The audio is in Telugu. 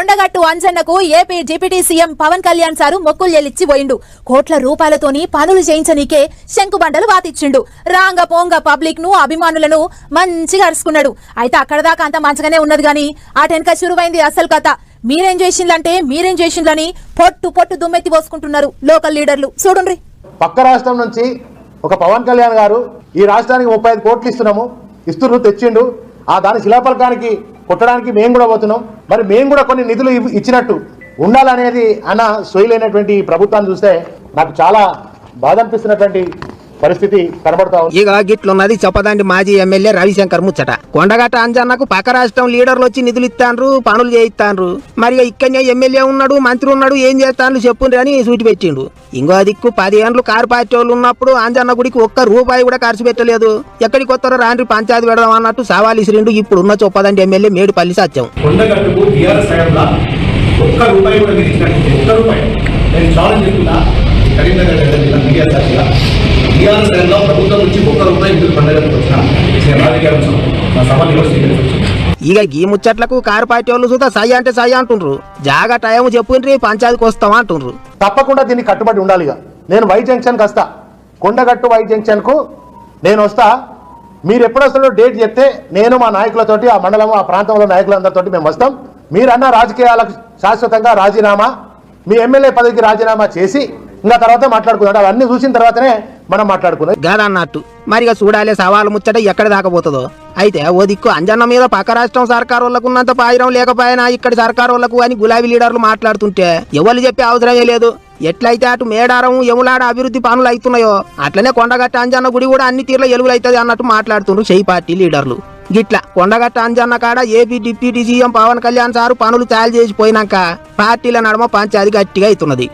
కొండగట్టు అంజన్నకు AP deputy CM Pawan Kalyan sir మొక్కులు చెల్లిచ్చి పోయిండు. కోట్ల రూపాయలతోని పనులు చేయించనీకే శంకుబండలు వాతిచ్చిండు. రాంగ పోంగ పబ్లిక్ ను అభిమానులను మంచిగా అరుచుకున్నాడు. అయితే అక్కడ దాకా అంత మంచిగానే ఉన్నది గాని ఆ టెన్క చురువైంది అసలు కథ. మీరేం చేసిండ్లని పొట్టు పొట్టు దుమ్మెత్తి పోసుకుంటున్నారు లోకల్ లీడర్లు. చూడండి, పక్క రాష్ట్రం నుంచి ఒక పవన్ కళ్యాణ్ గారు ఈ రాష్ట్రానికి 35 కోట్లు ఇస్తున్నారు తెచ్చిండు. ఆ దాని శిలాఫలకానికి కొట్టడానికి మేము కూడా పోతున్నాం. మరి మేము కూడా కొన్ని నిధులు ఇచ్చినట్టు ఉండాలనేది అన్న సోయలేనటువంటి ప్రభుత్వాన్ని చూస్తే నాకు చాలా బాధ అనిపిస్తున్నటువంటి పరిస్థితి కనబడతా ఉంది. ఇక గిట్లున్నది చెప్పదండి మాజీ ఎమ్మెల్యే రవిశంకర్ ముచ్చట. కొండగట్ట అంజన్నకు పక్క రాష్ట్రం లీడర్లు వచ్చి నిధులు ఇస్తాండ్రు, పనులు చేయిస్తాండ్రు. మరి ఇక్కడనే ఎమ్మెల్యే ఉన్నాడు, మంత్రి ఉన్నాడు, ఏం చేస్తాను చెప్పుండ్రి అని సూటి పెట్టిండు. ఇంకో దిక్కు 10 ఏళ్ళు కారు పార్టీ వాళ్ళు ఉన్నప్పుడు అంజన్న గుడికి ఒక్క రూపాయి కూడా ఖర్చు పెట్టలేదు. ఎక్కడికి వస్తారో రాండ్రి పంచాయతీ పెడదాం అన్నట్టు సవాల్ ఇసిరిండు ఇప్పుడు ఉన్న చొప్పదండి ఎమ్మెల్యే మేడిపల్లి సత్యం. ఇక ఈ ముచ్చట్లకు కారు పార్టీ వాళ్ళు చూద్దా సై అంటే సై అంటుండ్రు. జాగా టైం చెప్పుండ్రి పంచాయతీకి వస్తావా అంటుండ్రు. తప్పకుండా దీన్ని కట్టుబడి ఉండాలి. ఇక నేను వై జంక్షన్కి వస్తా, కొండగట్టు వై జంక్షన్కు నేను వస్తా. మీరు ఎప్పుడు వస్తారో డేట్ చెప్తే నేను మా నాయకులతోటి ఆ మండలం ఆ ప్రాంతంలో నాయకులందరితో మేము వస్తాం. మీరన్న రాజకీయాలకు శాశ్వతంగా రాజీనామా, మీ ఎమ్మెల్యే పదవికి రాజీనామా చేసి ఇంకా తర్వాత మాట్లాడుకుందాం. అవన్నీ చూసిన తర్వాతనే మనం మాట్లాడుకున్నాం గదన్నట్టు. మరిగా చూడాలే సవాలు ముచ్చట ఎక్కడ దాకపోతుందో. అయితే ఓ దిక్కు అంజన్న మీద పక్క రాష్ట్రం సర్కారు వాళ్ళకు ఉన్నంత పాయిరం లేకపోయినా ఇక్కడి సర్కారు వాళ్ళకు అని గులాబీ లీడర్లు మాట్లాడుతుంటే ఎవరు చెప్పే అవసరమే లేదు. ఎట్లయితే అటు మేడారం యములాడ అభివృద్ధి పనులు అవుతున్నాయో అట్లనే కొండగట్ట అంజన్న గుడి కూడా అన్ని తీర్ల ఎలుగులైతుంది అన్నట్టు మాట్లాడుతుండ్రు చెయ్యి పార్టీ లీడర్లు. గిట్లా కొండగట్ట అంజన్న కాడ AP deputy CM Pawan Kalyan sir పనులు తయారు చేసిపోయినాక పార్టీల నడమ పంచాయతీ గట్టిగా అవుతున్నది.